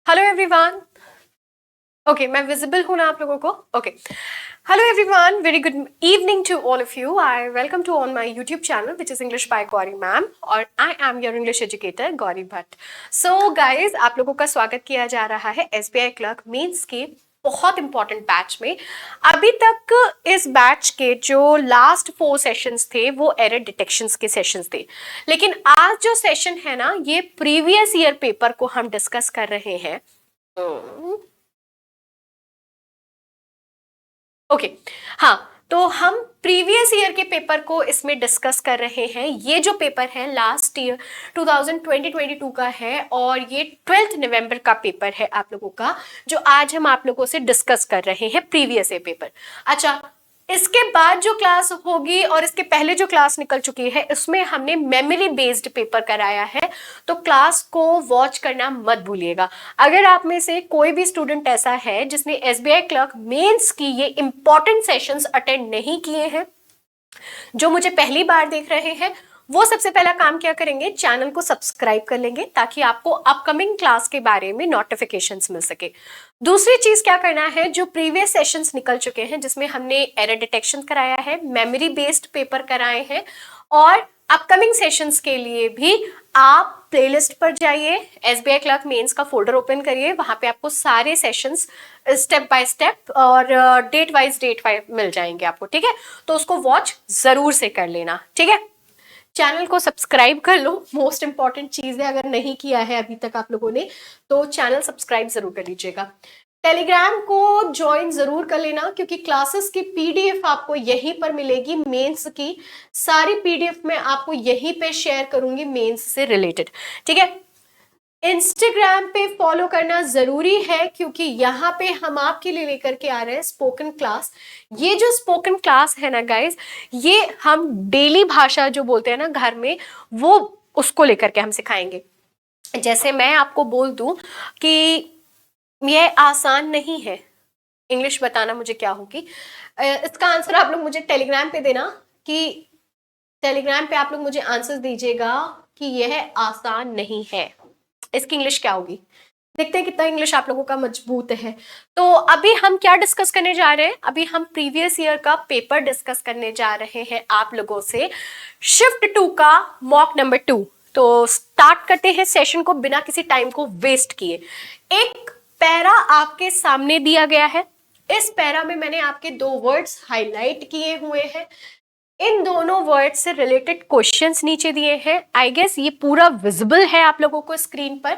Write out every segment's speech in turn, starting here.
Hello everyone. Okay, मैं visible हूं ना आप लोगों को? Okay, hello everyone, very good evening to all of you. I welcome to on my YouTube channel which is English by Gauri ma'am, और I am your English educator Gauri Bhatt. So guys, आप लोगों का स्वागत किया जा रहा है एसबीआई क्लर्क मेंस के बहुत इंपॉर्टेंट बैच में। अभी तक इस बैच के जो लास्ट 4 सेशंस थे वो एरर डिटेक्शंस के सेशंस थे, लेकिन आज जो सेशन है ना, ये प्रीवियस ईयर पेपर को हम डिस्कस कर रहे हैं। ओके, हाँ, तो हम प्रीवियस ईयर के पेपर को इसमें डिस्कस कर रहे हैं। ये जो पेपर है लास्ट ईयर 2022 का है, और ये 12 नवंबर का पेपर है आप लोगों का, जो आज हम आप लोगों से डिस्कस कर रहे हैं प्रीवियस ईयर पेपर। अच्छा, इसके बाद जो क्लास होगी और इसके पहले जो क्लास निकल चुकी है, इसमें हमने मेमोरी बेस्ड पेपर कराया है, तो क्लास को वॉच करना मत भूलिएगा। अगर आप में से कोई भी स्टूडेंट ऐसा है जिसने एसबीआई क्लर्क मेंस की ये इंपॉर्टेंट सेशंस अटेंड नहीं किए हैं, जो मुझे पहली बार देख रहे हैं, वो सबसे पहला काम क्या करेंगे, चैनल को सब्सक्राइब कर लेंगे ताकि आपको अपकमिंग क्लास के बारे में नोटिफिकेशंस मिल सके। दूसरी चीज क्या करना है, जो प्रीवियस सेशंस निकल चुके हैं जिसमें हमने एरर डिटेक्शन कराया है, मेमोरी बेस्ड पेपर कराए हैं, और अपकमिंग सेशंस के लिए भी आप प्लेलिस्ट पर जाइए, एसबीआई क्लर्क मेंस का फोल्डर ओपन करिए, वहां पे आपको सारे सेशंस स्टेप बाय स्टेप और डेट वाइज मिल जाएंगे आपको, ठीक है? तो उसको वॉच जरूर से कर लेना, ठीक है? चैनल को सब्सक्राइब कर लो, मोस्ट इंपॉर्टेंट चीज है। अगर नहीं किया है अभी तक आप लोगों ने, तो चैनल सब्सक्राइब जरूर कर लीजिएगा। टेलीग्राम को ज्वाइन जरूर कर लेना, क्योंकि क्लासेस की पीडीएफ आपको यहीं पर मिलेगी। मेंस की सारी पीडीएफ मैं आपको यहीं पे शेयर करूंगी मेंस से रिलेटेड, ठीक है? इंस्टाग्राम पे फॉलो करना जरूरी है, क्योंकि यहाँ पे हम आपके लिए लेकर के आ रहे हैं स्पोकन क्लास। ये जो स्पोकन क्लास है ना गाइज, ये हम डेली भाषा जो बोलते हैं ना घर में, वो उसको लेकर के हम सिखाएंगे। जैसे मैं आपको बोल दूं कि ये आसान नहीं है, इंग्लिश बताना मुझे क्या होगी, इसका आंसर आप लोग मुझे टेलीग्राम पे देना, कि टेलीग्राम पे आप लोग मुझे आंसर दीजिएगा कि यह आसान नहीं है। इसकी इंग्लिश क्या होगी? देखते हैं कितना इंग्लिश आप लोगों का मजबूत है। तो अभी हम क्या डिस्कस करने जा रहे हैं, अभी हम प्रीवियस ईयर का पेपर डिस्कस करने जा रहे हैं आप लोगों से, शिफ्ट 2 का मॉक नंबर 2। तो स्टार्ट करते हैं सेशन को बिना किसी टाइम को वेस्ट किए। एक पैरा आपके सामने दिया गया है, इस पैरा में मैंने आपके 2 वर्ड्स हाईलाइट किए हुए हैं। इन दोनों वर्ड से रिलेटेड क्वेश्चंस नीचे दिए हैं। आई गेस ये पूरा विजिबल है आप लोगों को स्क्रीन पर।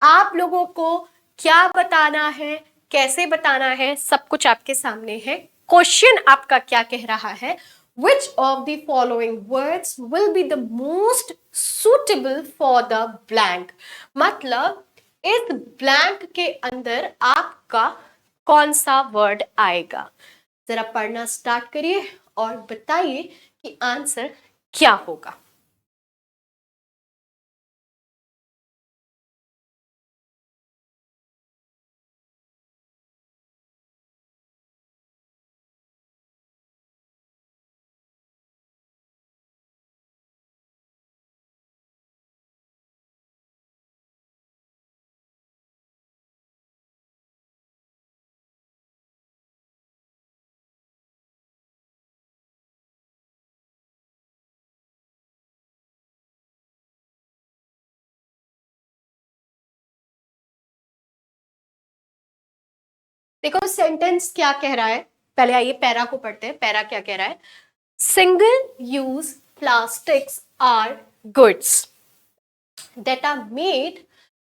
आप लोगों को क्या बताना है, कैसे बताना है, सब कुछ आपके सामने है। क्वेश्चन आपका क्या कह रहा है, which of the following words will be the most suitable for the blank? मतलब इस ब्लैंक के अंदर आपका कौन सा वर्ड आएगा? जरा पढ़ना स्टार्ट करिए और बताइए कि आंसर क्या होगा। देखो सेंटेंस क्या कह रहा है, पहले आइए पैरा को पढ़ते हैं। पैरा क्या कह रहा है? Single use plastics are goods that are made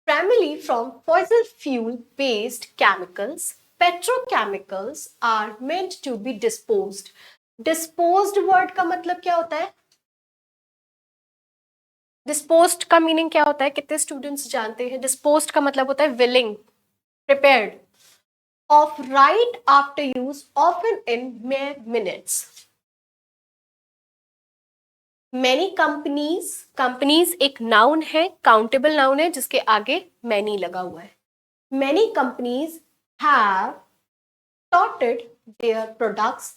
primarily from fossil fuel based chemicals. Petrochemicals are meant to be disposed. Disposed word का मतलब क्या होता है? डिस्पोज्ड का मीनिंग क्या होता है? कितने स्टूडेंट्स जानते हैं? डिस्पोज्ड का मतलब होता है willing, prepared, of right after use, often in mere minutes. Many companies, companies एक नाउन है, काउंटेबल नाउन है जिसके आगे मैनी लगा हुआ है। Many companies have touted their products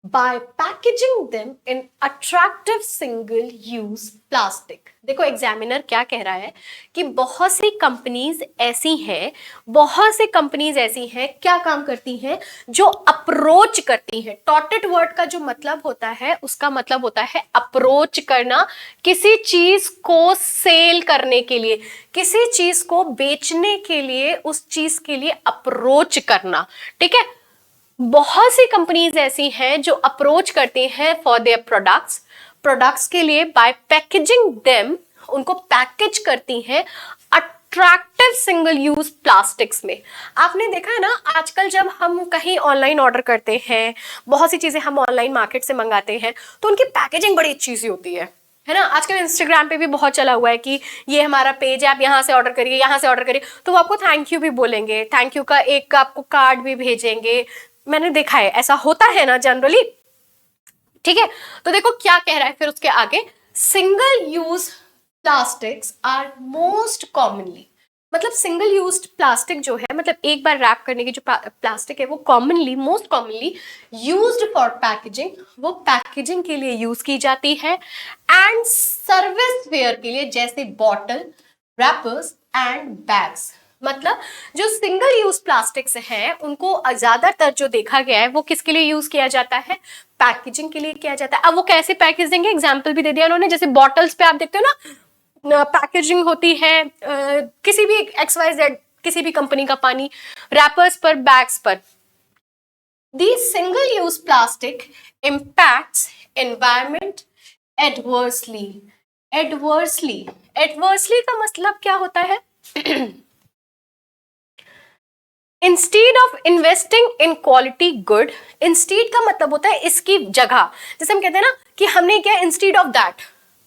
by packaging them in attractive single use plastic। देखो examiner क्या कह रहा है कि बहुत सी कंपनीज ऐसी हैं, बहुत सी कंपनीज ऐसी हैं, क्या काम करती हैं, जो अप्रोच करती हैं। टॉटेड वर्ड का जो मतलब होता है उसका मतलब होता है अप्रोच करना, किसी चीज को सेल करने के लिए, किसी चीज को बेचने के लिए, उस चीज के लिए अप्रोच करना। ठीक है, बहुत सी कंपनीज ऐसी हैं जो अप्रोच करती हैं फॉर देयर प्रोडक्ट्स, प्रोडक्ट्स के लिए बाय पैकेजिंग देम, उनको पैकेज करती हैं अट्रैक्टिव सिंगल यूज प्लास्टिक्स में। आपने देखा है ना, आजकल जब हम कहीं ऑनलाइन ऑर्डर करते हैं, बहुत सी चीजें हम ऑनलाइन मार्केट से मंगाते हैं, तो उनकी पैकेजिंग बड़ी अच्छी सी होती है ना। आजकल इंस्टाग्राम पे भी बहुत चला हुआ है कि ये हमारा पेज है, आप यहाँ से ऑर्डर करिए, यहाँ से ऑर्डर करिए, तो वो आपको थैंक यू भी बोलेंगे, थैंक यू का एक आपको कार्ड भी भेजेंगे। मैंने देखा है, ऐसा होता है ना जनरली। ठीक है, तो देखो क्या कह रहा है फिर उसके आगे, single use plastics are most commonly, मतलब सिंगल यूज प्लास्टिक जो है, मतलब एक बार रैप करने की जो प्लास्टिक है, वो commonly, most commonly used for packaging, वो पैकेजिंग के लिए यूज की जाती है, एंड सर्विस वेयर के लिए, जैसे बॉटल, रैपर्स एंड बैग्स। मतलब जो सिंगल यूज प्लास्टिक्स हैं उनको ज्यादातर जो देखा गया है वो किसके लिए यूज किया जाता है, पैकेजिंग के लिए किया जाता है। अब वो कैसे पैकेज देंगे, एग्जाम्पल भी दे दिया उन्होंने, जैसे बॉटल्स पे आप देखते हो ना पैकेजिंग होती है, किसी भी XYZ किसी भी कंपनी का पानी, रैपर्स पर, बैग्स पर। These single use plastic impacts environment adversely। adversely adversely का मतलब क्या होता है, instead of investing in quality good, instead का मतलब होता है इसकी जगह, जैसे हम कहते हैं ना कि हमने क्या, इंस्टीड ऑफ दैट,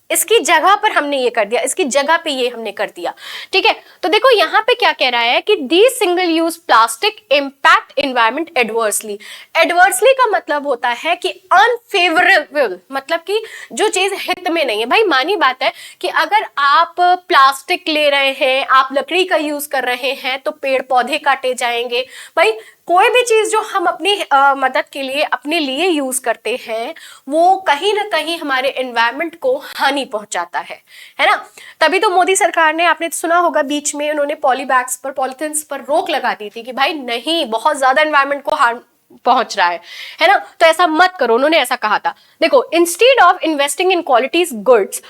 इसकी जगह पर हमने ये कर दिया, इसकी जगह पे ये हमने कर दिया। ठीक है, तो देखो यहां पे क्या कह रहा है कि the single use plastic impact environment adversely. Adversely का मतलब होता है कि अनफेवरेबल, मतलब कि जो चीज हित में नहीं है। भाई मानी बात है कि अगर आप प्लास्टिक ले रहे हैं, आप लकड़ी का यूज कर रहे हैं, तो पेड़ पौधे काटे जाएंगे। भाई कोई भी चीज जो हम अपनी मदद के लिए, अपने लिए यूज करते हैं, वो कहीं ना कहीं हमारे एनवायरमेंट को हानि पहुंचाता है ना। तभी तो मोदी सरकार ने, आपने सुना होगा बीच में उन्होंने पॉली बैग्स पर, पॉलिथिन्स पर रोक लगा दी थी कि भाई नहीं, बहुत ज्यादा एनवायरमेंट को हार्म पहुंच रहा है ना, तो ऐसा मत करो, उन्होंने ऐसा कहा था। देखो, instead of investing in qualities goods,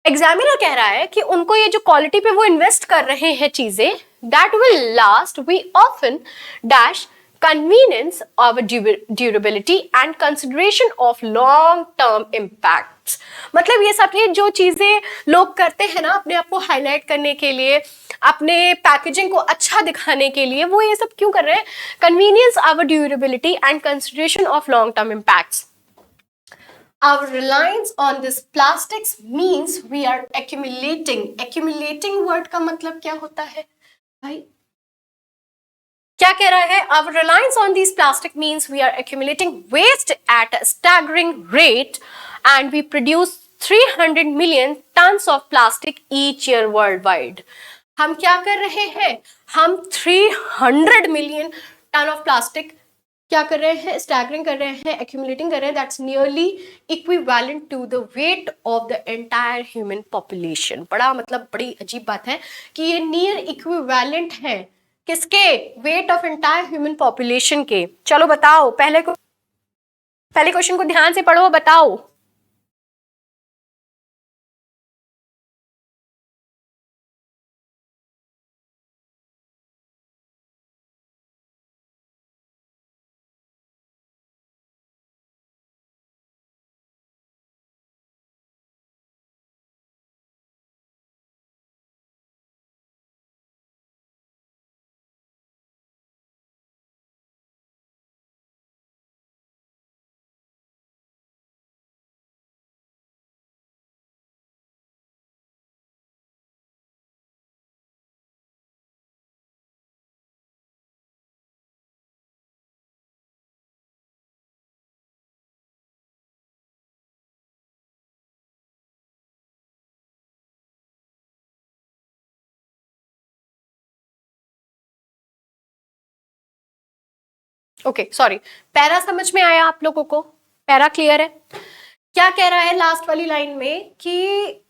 examiner कह रहा है कि उनको ये जो क्वालिटी पे वो इन्वेस्ट कर रहे हैं चीजें, that will last, we often dash convenience of durability and consideration of long term impacts। मतलब ये सब, ये जो चीजें लोग करते हैं ना अपने आप को हाईलाइट करने के लिए, अपने पैकेजिंग को अच्छा दिखाने के लिए, वो ये सब क्यों कर रहे हैं, convenience of durability and consideration of long term impacts। Our reliance on this plastics means we are accumulating, accumulating word का मतलब क्या होता है भाई, क्या कह रहा है, our reliance on these plastic means we are accumulating waste at a staggering rate and we produce 300 million tons of plastic each year worldwide। हम क्या कर रहे हैं, हम 300 मिलियन टन ऑफ प्लास्टिक क्या कर रहे हैं, स्टैगरिंग कर रहे हैं, एक्यूमुलेटिंग कर रहे हैं, that's nearly equivalent to the weight of the entire human population. बड़ा मतलब बड़ी अजीब बात है कि ये नियर इक्विवेलेंट है किसके, weight of entire human population के। चलो बताओ, पहले क्वेश्चन को ध्यान से पढ़ो, बताओ। ओके सॉरी, पैरा समझ में आया आप लोगों को? पैरा क्लियर है? क्या कह रहा है लास्ट वाली लाइन में कि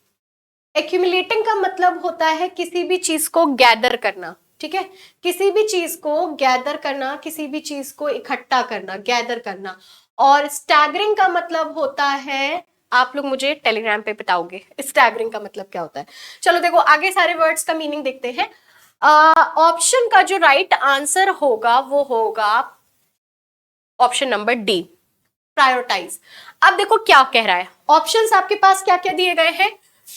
एक्यूमुलेटिंग का मतलब होता है किसी भी चीज को गैदर करना, ठीक है, किसी भी चीज को गैदर करना, किसी भी चीज को इकट्ठा करना, गैदर करना। और स्टैगरिंग का मतलब होता है, आप लोग मुझे टेलीग्राम पे बताओगे स्टैगरिंग का मतलब क्या होता है। चलो देखो आगे सारे वर्ड्स का मीनिंग देखते हैं। ऑप्शन का जो राइट आंसर होगा वो होगा ऑप्शन नंबर डी, प्रायोरिटाइज। अब देखो क्या कह रहा है, ऑप्शंस आपके पास क्या क्या दिए गए हैं,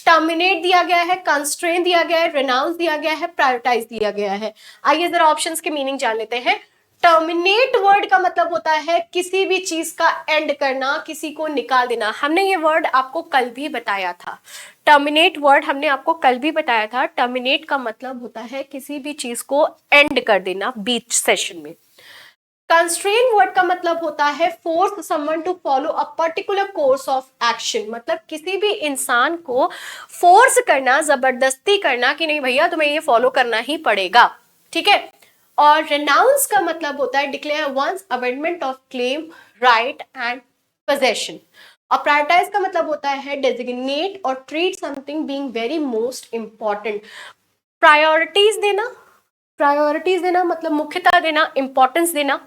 टर्मिनेट दिया गया है, कंस्ट्रेन दिया गया है, रेनाउंस दिया गया है, प्रायोरिटाइज दिया गया है। आइए जरा ऑप्शंस के मीनिंग जान लेते हैं। टर्मिनेट वर्ड का मतलब होता है किसी भी चीज का एंड करना, किसी को निकाल देना। हमने ये वर्ड आपको कल भी बताया था, टर्मिनेट वर्ड हमने आपको कल भी बताया था। टर्मिनेट का मतलब होता है किसी भी चीज को एंड कर देना बीच सेशन में। कंस्ट्रेन वर्ड का मतलब होता है force someone to follow a particular course of action, मतलब किसी भी इंसान को फोर्स करना, जबरदस्ती करना कि नहीं भैया तुम्हें ये फॉलो करना ही पड़ेगा, ठीक है। और रेनाउंस का मतलब होता है declare once abandonment of claim, right and possession. और प्रायोरिटाइज का मतलब होता है डेजिग्नेट और treat something being very most important. Priorities देना, प्रायोरिटीज देना मतलब मुख्यता देना, इंपॉर्टेंस देना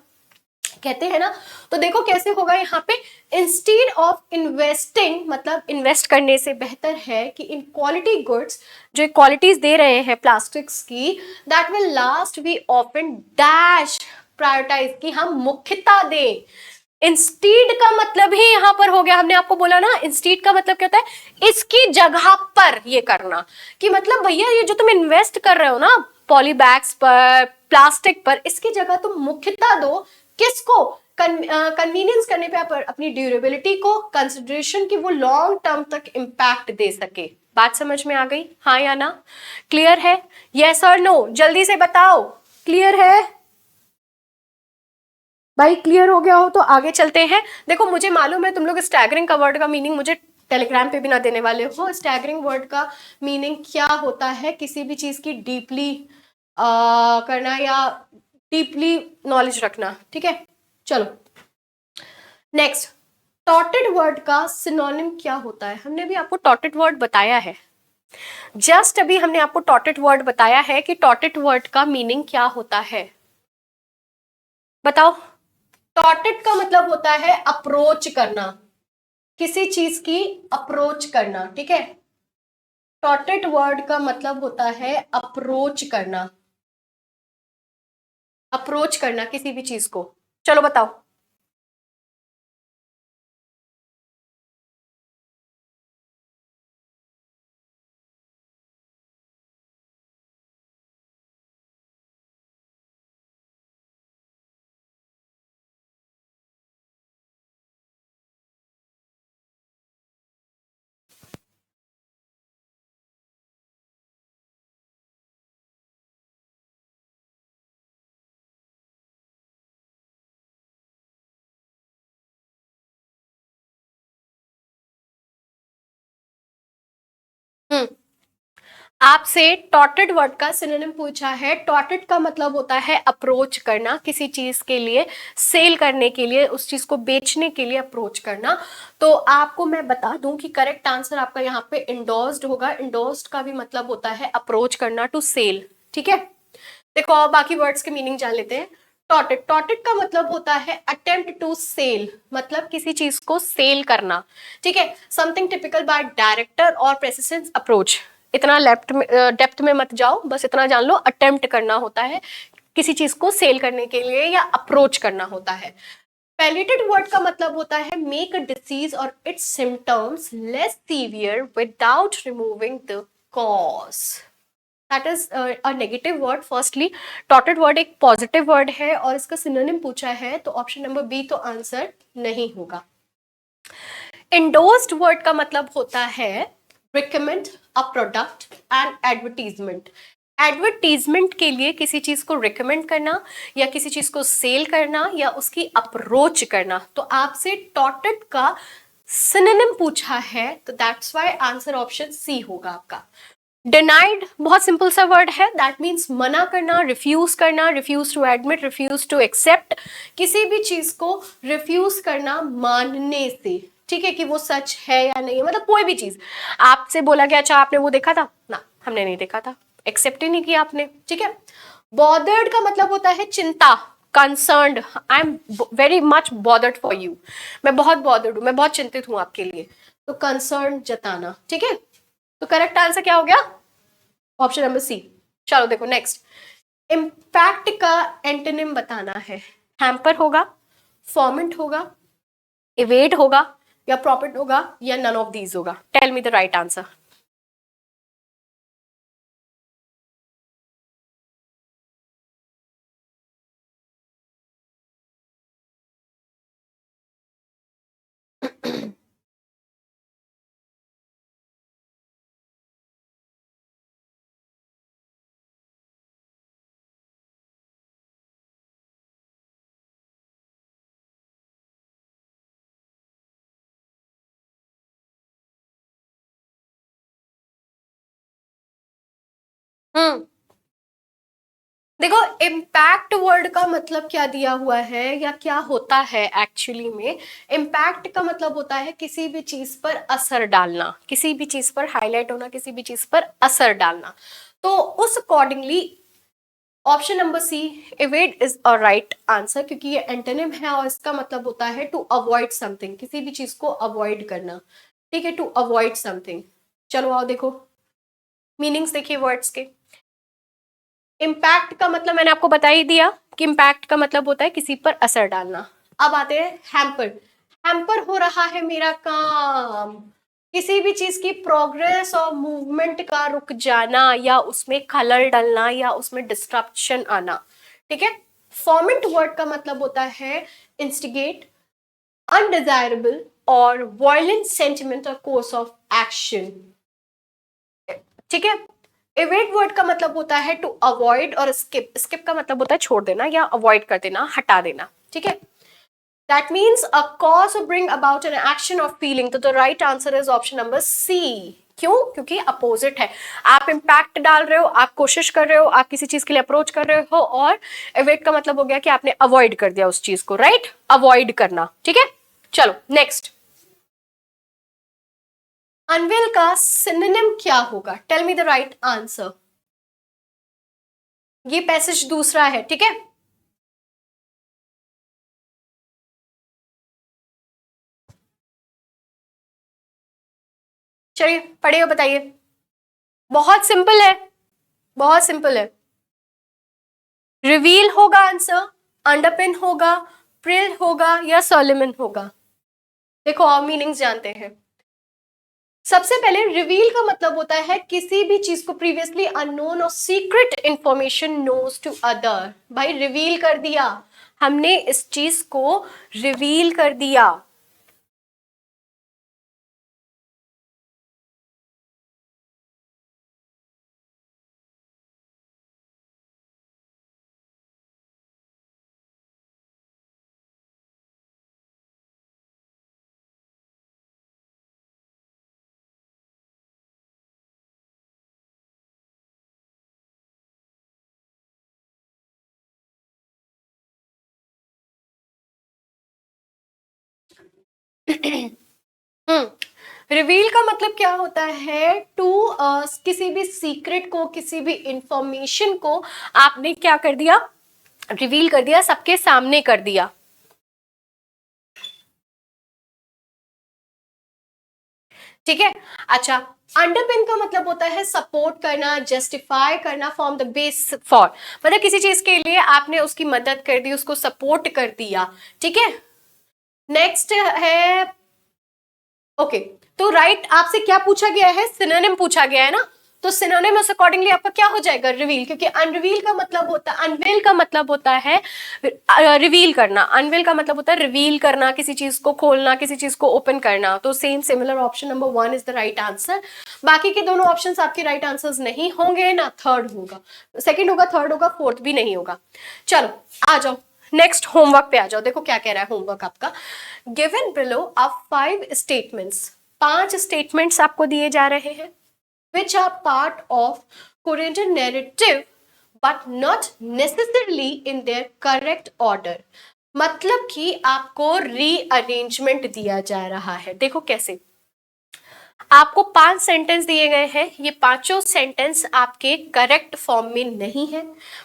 कहते हैं ना। तो देखो कैसे होगा यहाँ पे, इंस्टेड ऑफ इन्वेस्टिंग, मतलब इन्वेस्ट करने से बेहतर है कि इन क्वालिटी गुड्स, जो क्वालिटीज दे रहे हैं प्लास्टिक्स की, that will last we often dash prioritize, की हम मुख्यता दें। इंस्टीड का मतलब ही यहां पर हो गया, हमने आपको बोला ना इंस्टीड का मतलब क्या होता है, इसकी जगह पर ये करना, कि मतलब भैया ये जो तुम इन्वेस्ट कर रहे हो ना पॉली बैग्स पर, प्लास्टिक पर, इसकी जगह तुम मुख्यता दो किसको, कन्वीनियंस करने पे, आप अपनी ड्यूरेबिलिटी को, कंसिडरेशन की वो लॉन्ग टर्म तक इंपैक्ट दे सके। बात समझ में आ गई, हाँ या ना? क्लियर है? यस और नो, जल्दी से बताओ, क्लियर है भाई? क्लियर हो गया हो तो आगे चलते हैं। देखो मुझे मालूम है तुम लोग स्टैगरिंग का वर्ड का मीनिंग मुझे टेलीग्राम पे भी ना देने वाले हो। स्टैगरिंग वर्ड का मीनिंग क्या होता है, किसी भी चीज की डीपली करना या डीपली नॉलेज रखना, ठीक है। चलो नेक्स्ट, टॉटेड वर्ड का सिनोनिम क्या होता है? हमने भी आपको टॉटेड वर्ड बताया है, जस्ट अभी हमने आपको टॉटेड वर्ड बताया है कि टॉटेड वर्ड का मीनिंग क्या होता है, बताओ। टॉटेड का मतलब होता है अप्रोच करना, किसी चीज की अप्रोच करना, ठीक है। टॉटेड वर्ड का मतलब होता है अप्रोच करना, अप्रोच करना किसी भी चीज को। चलो बताओ। हम्म, आपसे टॉटेड वर्ड का सिनोनिम पूछा है। टॉटेड का मतलब होता है अप्रोच करना, किसी चीज के लिए सेल करने के लिए, उस चीज को बेचने के लिए अप्रोच करना। तो आपको मैं बता दूं कि करेक्ट आंसर आपका यहाँ पे इंडोर्स्ड होगा। इंडोर्स्ड का भी मतलब होता है अप्रोच करना, टू सेल, ठीक है। देखो और बाकी वर्ड्स के मीनिंग जान लेते हैं। टॉटेड, टॉटेड का मतलब होता है अटेम्प्ट टू सेल, मतलब किसी चीज को सेल करना, ठीक है। समथिंग टिपिकल बाय डायरेक्टर और प्रेसिडेंट अप्रोच। इतना लेफ्ट में डेप्थ में मत जाओ, बस इतना जान लो अटेम्प्ट करना होता है किसी चीज को सेल करने के लिए, या अप्रोच करना होता है। पैलेटेड वर्ड का मतलब होता है मेक अ डिसीज और its symptoms less severe without removing the cause. That is a negative word. Firstly touted word एक पॉजिटिव वर्ड है और इसका सिनोनिम पूछा है, तो ऑप्शन नंबर बी तो आंसर नहीं होगा। एंडोर्स्ड वर्ड का मतलब होता है recommend a product and advertisement. Advertisement के लिए किसी चीज को रिकमेंड करना, या किसी चीज को सेल करना, या उसकी अप्रोच करना। तो आपसे टॉटेड का सिनोनिम पूछा है, तो that's why answer option C होगा आपका। डिनाइड बहुत सिंपल सा वर्ड है, दैट मीन्स मना करना, refuse to admit, refuse to accept, किसी भी चीज को रिफ्यूज करना मानने से, ठीक है, कि वो सच है या नहीं है, मतलब कोई भी चीज आपसे बोला गया, अच्छा आपने वो देखा था ना, हमने नहीं देखा था, एक्सेप्ट ही नहीं किया आपने, ठीक है। बॉदर्ड का मतलब होता है चिंता, concerned, I am very much bothered for you, मैं बहुत बॉदर्ड हूं, मैं बहुत चिंतित हूं आपके लिए, तो कंसर्न जताना, ठीक है। तो करेक्ट आंसर क्या हो गया, ऑप्शन नंबर सी। चलो देखो नेक्स्ट, इम्पैक्ट का एंटोनिम बताना है, हैम्पर होगा, फॉर्मेंट होगा, इवेड होगा, या प्रॉफिट होगा, या नन ऑफ दीज होगा, tell me the right answer. Hmm, देखो इम्पैक्ट वर्ड का मतलब क्या दिया हुआ है या क्या होता है एक्चुअली में, इम्पैक्ट का मतलब होता है किसी भी चीज पर असर डालना, किसी भी चीज पर हाईलाइट होना, किसी भी चीज पर असर डालना, तो उस accordingly option number C, evade is a right answer, क्योंकि ये एंटोनिम है और इसका मतलब होता है टू अवॉइड समथिंग, किसी भी चीज को अवॉइड करना, ठीक है, टू अवॉइड समथिंग। चलो आओ देखो मीनिंग्स देखिए वर्ड्स के। इम्पैक्ट का मतलब मैंने आपको बता ही दिया कि इम्पैक्ट का मतलब होता है किसी पर असर डालना। अब आते हैं हैम्पर, हैम्पर हो रहा है मेरा काम, किसी भी चीज की प्रोग्रेस और मूवमेंट का रुक जाना, या उसमें खलल डलना, या उसमें डिस्ट्रप्शन आना, ठीक है। फॉर्मेंट वर्ड का मतलब होता है इंस्टिगेट, अनडिजायरेबल और वायलेंट सेंटिमेंट और कोर्स ऑफ एक्शन, ठीक है। इवेट वर्ड का मतलब होता है टू अवॉइड, और स्किप, स्किप का मतलब होता है छोड़ देना या अवॉइड कर देना, हटा देना, ठीक है। That means a cause of bring about an action और फीलिंग, तो the right answer is option number C. क्यों, क्योंकि अपोजिट है, आप इम्पैक्ट डाल रहे हो, आप कोशिश कर रहे हो, आप किसी चीज के लिए अप्रोच कर रहे हो, और इवेट का मतलब हो गया कि आपने अवॉइड कर दिया उस चीज को, राइट, अवॉइड करना, ठीक है। चलो नेक्स्ट, अनवेल का सिनोनिम क्या होगा, tell me the right answer. ये पैसेज दूसरा है, ठीक है। चलिए पढ़िए और बताइए, बहुत सिंपल है, बहुत सिंपल है। रिवील होगा आंसर, अंडरपिन होगा, प्रिल होगा, या सोलिमन होगा। देखो और मीनिंग्स जानते हैं। सबसे पहले रिवील का मतलब होता है किसी भी चीज को प्रीवियसली अननोन और secret information knows to other, भाई रिवील कर दिया, हमने इस चीज को रिवील कर दिया। रिवील का मतलब क्या होता है, टू किसी भी सीक्रेट को, किसी भी इंफॉर्मेशन को आपने क्या कर दिया, रिवील कर दिया, सबके सामने कर दिया, ठीक है। अच्छा, अंडरपिन का मतलब होता है सपोर्ट करना, जस्टिफाई करना, फॉर्म द बेस फॉर, मतलब किसी चीज के लिए आपने उसकी मदद कर दी, उसको सपोर्ट कर दिया, ठीक है। नेक्स्ट है, ओके, तो राइट आपसे क्या पूछा गया है, सिनोनिम पूछा गया है ना, तो सिनोनिम उस अकॉर्डिंगली आपका क्या हो जाएगा, रिवील, क्योंकि अनरिवील का मतलब होता है, अनवेल का मतलब होता है रिवील करना, अनवेल का मतलब होता है रिवील करना, किसी चीज को खोलना, किसी चीज को ओपन करना, तो same similar option number 1 is the right answer. बाकी के दोनों ऑप्शंस आपके राइट आंसर्स नहीं होंगे ना, थर्ड होगा, सेकंड होगा, थर्ड होगा, फोर्थ भी नहीं होगा। चलो आ जाओ नेक्स्ट होमवर्क पे आ जाओ, देखो क्या कह रहा है होमवर्क आपका। Given below are 5 statements, 5 statements आपको दिए जा रहे हैं, which are part of Korean narrative but not necessarily in their correct order। मतलब कि आपको रीअरेंजमेंट दिया जा रहा है। देखो कैसे, आपको 5 सेंटेंस दिए गए हैं, ये पांचों सेंटेंस आपके करेक्ट फॉर्म में नहीं है,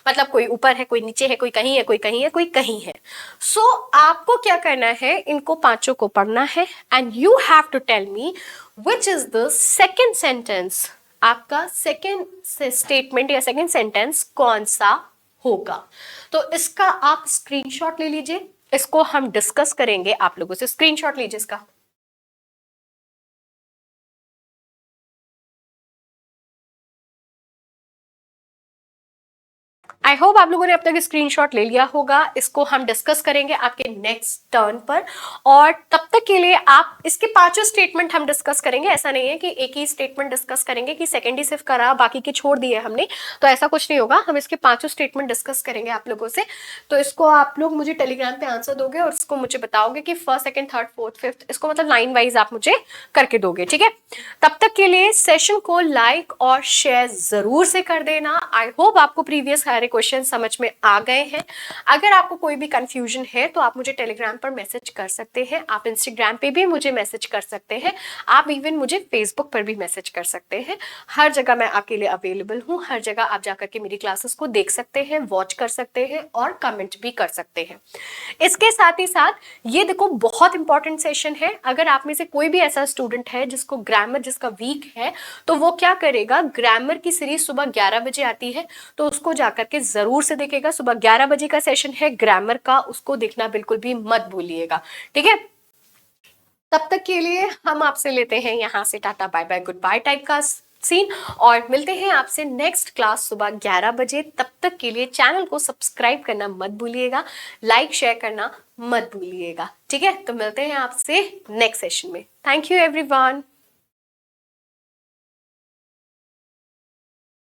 मतलब कोई ऊपर है, कोई नीचे है, कोई कहीं है, कोई कहीं है, कोई कहीं है। सो आपको क्या करना है, इनको पांचों को पढ़ना है and you have to tell me which is the second sentence, आपका सेकेंड स्टेटमेंट या सेकेंड सेंटेंस कौन सा होगा। तो इसका आप स्क्रीनशॉट ले लीजिए, इसको हम डिस्कस करेंगे आप लोगों से। स्क्रीनशॉट लीजिए इसका। आई होप आप लोगों ने अब तक स्क्रीनशॉट ले लिया होगा। इसको हम डिस्कस करेंगे आपके नेक्स्ट टर्न पर, और तब तक के लिए आप इसके पांचों स्टेटमेंट हम डिस्कस करेंगे। ऐसा नहीं है कि एक ही स्टेटमेंट डिस्कस करेंगे कि सेकेंड ही सिर्फ करा बाकी के छोड़ दिए हमने, तो ऐसा कुछ नहीं होगा। हम इसके पांचों स्टेटमेंट डिस्कस करेंगे आप लोगों से। तो इसको आप लोग मुझे टेलीग्राम पे आंसर दोगे और इसको मुझे बताओगे कि first, second, third, fourth, fifth, इसको मतलब लाइन वाइज आप मुझे करके दोगे, ठीक है। तब तक के लिए सेशन को लाइक और शेयर जरूर से कर देना। आई होप आपको प्रीवियस सारे क्वेश्चन समझ में आ गए हैं। अगर आपको कोई भी कंफ्यूजन है तो आप मुझे टेलीग्राम पर मैसेज कर सकते हैं, आप इंस्टाग्राम पे भी मुझे मैसेज कर सकते हैं, आप इवन मुझे फेसबुक पर भी मैसेज कर सकते हैं। हर जगह मैं आपके लिए अवेलेबल हूँ, हर जगह आप जाकर के मेरी क्लासेस को देख सकते हैं, वॉच कर सकते हैं और कमेंट भी कर सकते हैं। इसके साथ ही साथ ये देखो बहुत इंपॉर्टेंट सेशन है। अगर आप में से कोई भी ऐसा स्टूडेंट है जिसको ग्रामर जिसका वीक है, तो वो क्या करेगा, ग्रामर की सीरीज सुबह 11 बजे आती है, तो उसको जाकर के जरूर से देखेगा। सुबह 11 बजे का सेशन है ग्रामर का, उसको देखना बिल्कुल भी मत भूलिएगा, ठीक है। तब तक के लिए हम आपसे लेते हैं यहाँ से tata bye bye goodbye type का सीन, और मिलते हैं आपसे नेक्स्ट क्लास सुबह 11 बजे। तब तक के लिए चैनल को सब्सक्राइब करना मत भूलिएगा, लाइक शेयर करना मत भूलिएगा, ठीक है। तो मिलते हैं आपसे नेक्स्ट सेशन में। Thank you everyone.